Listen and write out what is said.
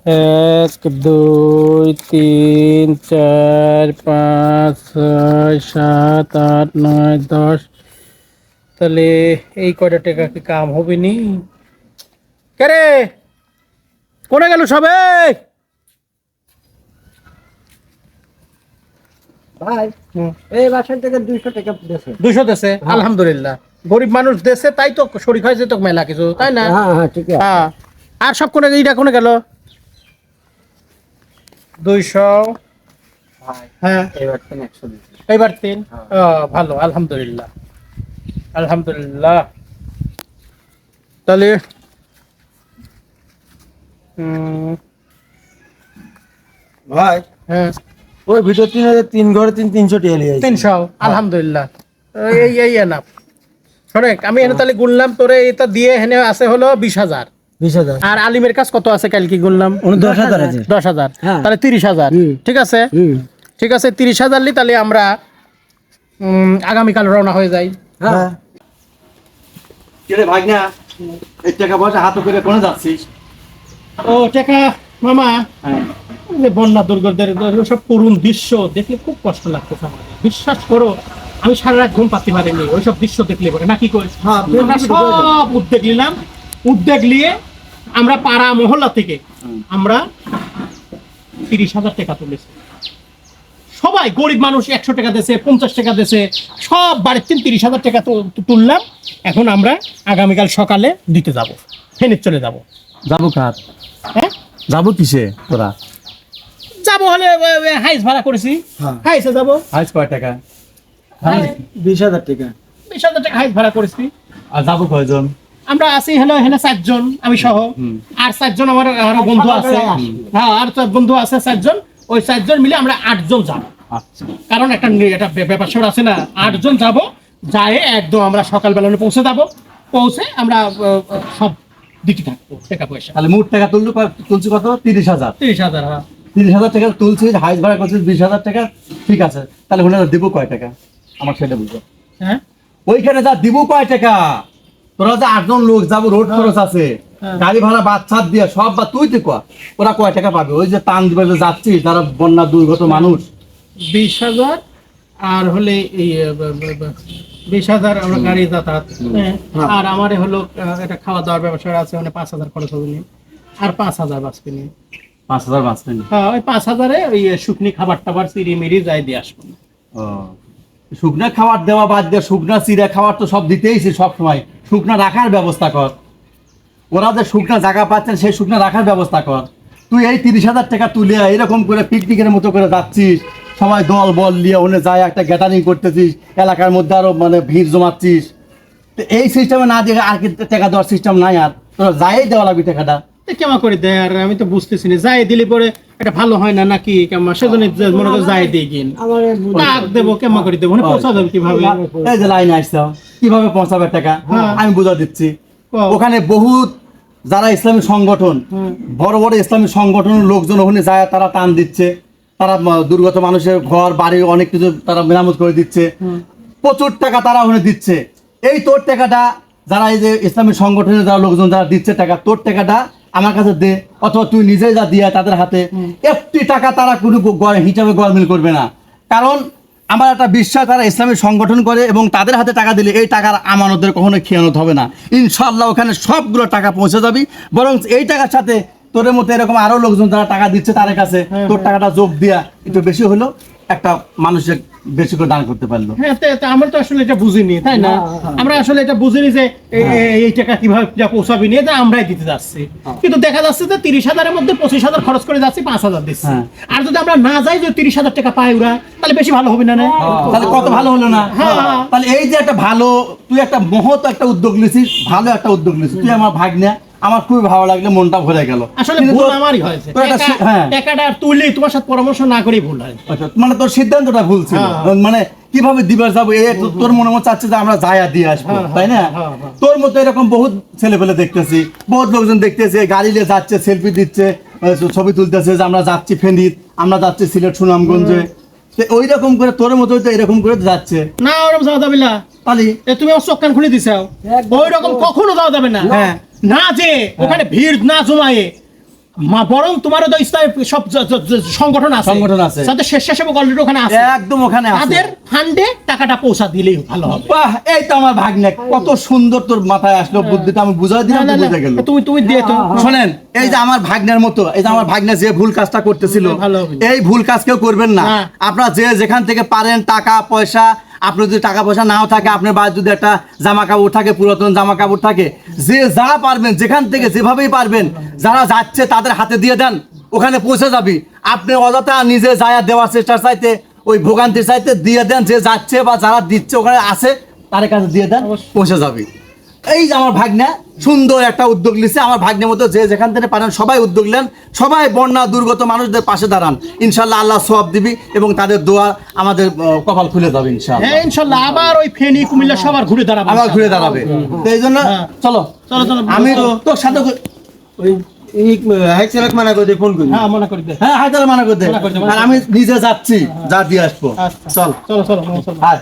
1 2 3 4 5 6 7 8 9 10 তাহলে এই কয়টা টাকা কি কাম হবে নি কে রে কোনে গেল সবে ভাই এই বাসার থেকে 200 টাকা দেছে 200 দেছে আলহামদুলিল্লাহ গরিব মানুষ দেছে তাই তো শরীর হয়েছে তো মেলা কিছু তাই না হ্যাঁ ঠিক আছে হ্যাঁ আর সব কোনে এইটা কোনে গেল 200 ভাই হ্যাঁ এবার 100 দিছি এইবার 3 ভালো আলহামদুলিল্লাহ আলহামদুলিল্লাহ তাহলে ভাই হ্যাঁ ওই ভিতর 3 ঘরে 300 টাকা লিয়ে 300 আলহামদুলিল্লাহ এই এই এনাফ শোনেক আমি এনে তাহলে গুনলাম তোরে এটা দিয়ে এনে আছে হলো 20000 20000 আর আলিমের কাজ কত আছে কাল কি গুনলাম 10000 আছে 10000 হ্যাঁ। তাহলে 30000 ঠিক আছে ঠিক আছে 30000 লি তাহলে আমরা আগামীকাল রওনা হয়ে যাই হ্যাঁ কিরে ভাগনা এই টাকা পয়সা হাতে করে কোনে যাচ্ছিস? ও টাকা মামা হ্যাঁ এই যে বন্যা দুর্গতদের সব করুণ দৃশ্য দেখলে খুব কষ্ট লাগতেছে আমাদের বিশ্বাস করো আমি সারা রাত ঘুম পাতে পারিনি ওইসব দৃশ্য দেখলে পরে নাকি কই হ্যাঁ, আমরা সব উদ্যোগ নিলাম উদ্যোগ নিয়ে আমরা পাড়া মহল্লা থেকে আমরা 30,000 টাকা তুলেছি সবাই গরিব মানুষ 100 টাকা দেছে 50 টাকা দেছে সব বাড়ির 30,000 টাকা তুললাম এখন আমরা আগামীকাল সকালে দিতে যাব ফেনে চলে যাব যাবো কার? হ্যাঁ যাবো কিসে তোরা? যাব হলে হাইস ভাড়া করেছি হ্যাঁ। হাইসে যাব আজ কয় টাকা? 20000 টাকা 20,000 টাকা হাইস ভাড়া করেছি আর যাবো কয়জন? আমরা আছি হলো এখানে 4 জন আমি সহ আর 4 জন আমার আরো বন্ধু আছে হ্যাঁ আর 4 বন্ধু আছে 4 জন ওই 4 জন মিলে আমরা 8 জন যাব আচ্ছা কারণ একটা এটা ব্যাপার স্যাপার আছে না 8 জন যাব যায় একদম আমরা সকালবেলা পৌঁছে যাব পৌঁছে আমরা সব দিতে থাকবো টাকা পয়সা তাহলে মোট টাকা তুলছি কত? 30,000 30,000 হ্যাঁ 30,000 টাকা তুলছিস, হাইস ভাড়া করছিস 20,000 টাকা, ঠিক আছে। তাহলে ওখানে দিব কয় টাকা আমার সেটা বুঝো। হ্যাঁ ওইখানে যা দিব কয় টাকা? তোরা যে 8 জন লোক যাবো, রোড খরচ আছে, গাড়ি ভাড়া বাচ্চা দিয়ে সব, বা তুই তো কয় ওরা কয় টাকা পাবে? ওই যে টান দিবে যে যাচ্ছিস যারা বন্যা দুর্গত মানুষ 20,000 আর হলে এই 20,000 আমরা গাড়ি যাতায়াত আর আমারে হলো এটা খাওয়া দাওয়ার ব্যবসা আছে মানে 5,000 খরচ হবে নি আর 5,000 বাঁচবে নি 5,000 বাঁচবে না। হ্যাঁ ওই 5,000-এ ওই শুকনি খাবার টাবার চিড়ি মিড়ি যাই দিয়ে আসবো ও শুকনা খাবার দেওয়া বাদ দিয়ে শুকনা চিড়া খাবার তো সব দিতেইছি সব সময়, শুকনা রাখার ব্যবস্থা কর। ওরা যে শুকনা জায়গা পাচ্ছেন সেই শুকনা রাখার ব্যবস্থা কর। তুই এই 30,000 টাকা তুলে এরকম করে পিকনিকের মতো করে যাচ্ছিস, সবাই দল বল নিয়ে ওখানে যায় একটা গ্যাদারিং করতেছিস, এলাকার মধ্যে আরো মানে ভিড় জমাচ্ছিস। তো এই সিস্টেমে না দিয়ে আর কি টাকা দেওয়ার সিস্টেম নাই? আর তোরা যাই দেওয়া লাগবে টাকাটা। কেমন করে দেয় আর আমি তো বুঝতেছি না যাই দিলে পরে এটা ভালো হয় না নাকি কেমন সেজন্য মনে করে যাই দিই কিন আমার টাক দেবো কেমন করে দেবো পৌঁছা দেবো কিভাবে এই যে লাইনে আসছো কিভাবে পৌঁছাবে টাকা আমি বুঝা দিচ্ছি। কও। ওখানে বহুত যারা ইসলামী সংগঠন, বড় বড় ইসলামী সংগঠনের লোকজন ওখানে যায়, তারা টান দিচ্ছে, তারা দুর্গত মানুষের ঘর বাড়ি অনেক কিছু তারা মেরামত করে দিচ্ছে, প্রচুর টাকা তারা ওখানে দিচ্ছে। এই তোর টাকাটা যারা এই যে ইসলামী সংগঠনের যারা লোকজন যারা দিচ্ছে টাকা, তোর টাকাটা আমার কাছে দে, অথবা তুই নিজে যা দিয়া তাদের হাতে। একটি টাকা তারা কোনো হিসাবে গরমিল করবে না, কারণ আমার একটা বিশ্বাস তারা ইসলামী সংগঠন করে এবং তাদের হাতে টাকা দিলে এই টাকার আমানতের কখনো খেয়ানত হবে না। ইনশাআল্লাহ ওখানে সবগুলো টাকা পৌঁছে যাবি, বরং এই টাকার সাথে তোর মতো এরকম আরো লোকজন যারা টাকা দিচ্ছে তাদের কাছে তোর টাকাটা যোগ দিয়া একটু বেশি হলো একটা মানুষের বেশি করে দান করতে পারলো। হ্যাঁ আমরা তো আসলে এটা বুঝিনি তাই না আমরা আসলে এটা বুঝিনি যে এই টাকা কিভাবে পৌঁছাবি নিয়ে আমরাই দিতে যাচ্ছি, কিন্তু দেখা যাচ্ছে যে 30,000-এর মধ্যে 25,000 খরচ করে যাচ্ছি, 5,000 দিচ্ছি। আর যদি আমরা না যাই যে 30,000 টাকা পাই ওরা তাহলে বেশি ভালো হবে না না? তাহলে কত ভালো হলো না? তাহলে এই যে একটা ভালো তুই একটা মহৎ একটা উদ্যোগ নিছিস, ভালো একটা উদ্যোগ নিছিস তুই, আমার ভাগ্নে, আমার খুবই ভালো লাগলো, মনটা ভরে গেল। আসলে ভুল আমারই হয়েছে, টাকাটা তুললে তোমার সাথে পরামর্শ না করেই ভুল হয়। মানে তোর সিদ্ধান্তটা ভুল ছিল, মানে কিভাবে দিবার যাবো তোর মনে মনে চাচ্ছে যে আমরা যাইয়া দিয়ে আসবো, তাই না? তোর মতো এরকম বহুত ছেলে পেলে দেখতেছি, বহুত লোকজন দেখতেছে গাড়ি নিয়ে যাচ্ছে, সেলফি দিচ্ছে, ছবি তুলতেছে যে আমরা যাচ্ছি ফেনীত, আমরা যাচ্ছি সিলেট সুনামগঞ্জে। ওই রকম করে তোর মতো এরকম করে যাচ্ছে না, ওরকম যাওয়া যাবে না। তুমি আমার চোখ কান খুলে দিছাও, ওই রকম কখনো যাওয়া যাবে না। না যে ওখানে ভিড় না জমায়ে বরং তোমারও তো ইসলামের সব সংগঠন আছে, সংগঠন আছে। যাতে স্বেচ্ছাসেবক অলরেডি ওখানে আছে, একদম ওখানে আছে। তাদের ফান্ডে টাকাটা পৌঁছা দিলেই ভালো হবে। বাহ, এই তো আমার ভাগ্নে, কত সুন্দর তোর মাথায় আসলো বুদ্ধিটা, আমি বুঝাই দিলাম, না, তুই না, বুঝে গেল। তুমি দিয়ে তো শোনেন, এই যে আমার ভাগ্নের মতো, এই যে আমার ভাগ্নে যে ভুল কাজটা করতেছিল, ভালো হবে। এই ভুল কাজ কেউ করবেন না। না। আপনারা যে যেখান থেকে পারেন, টাকা পয়সা, আপনার যদি টাকা পয়সা নাও থাকে, আপনার বাড়ির যদি একটা জামা কাপড় থাকে, পুরাতন জামা কাপড় থাকে, যে যা পারবেন, যেখান থেকে যেভাবেই পারবেন, যারা যাচ্ছে তাদের হাতে দিয়ে দেন, ওখানে পৌঁছে যাবি। আপনি অযথা নিজে যায় দেওয়ার চেষ্টার চাইতে, ওই ভোগান্তির চাইতে দিয়ে দেন, যে যাচ্ছে বা যারা দিচ্ছে ওখানে আছে তাদের কাছে দিয়ে দেন, পৌঁছে যাবি। এই যে আমার ভাগ্নে সুন্দর একটা উদ্যোগ নিচ্ছে, আমার ভাগ্নের মতো যে যেখান থেকে পারেন সবাই উদ্যোগ নেন, সবাই বন্যা দুর্গত মানুষদের পাশে দাঁড়ান, ইনশাল্লাহ আল্লাহ সওয়াব দিবি এবং তাদের দোয়া আমাদের কপাল খুলে যাবে ইনশাল্লাহ। হ্যাঁ ইনশাল্লাহ আবার ওই ফেনী কুমিল্লা সবার ঘুরে দাঁড়াবো, আবার ঘুরে দাঁড়াবে। তো এই জন্য হ্যাঁ। চলো চলো চলো আমি তোর সাথে ওই হাই ছেলেক মানা করে দিয়ে ফোন করি। হ্যাঁ মনে করি দে। হ্যাঁ হায়দার মানা করে দে, মানা করে দে, মানা আর আমি নিজে যাচ্ছি, যা দিয়ে আসবো। আচ্ছা চল চলো চলো চলো। আয়।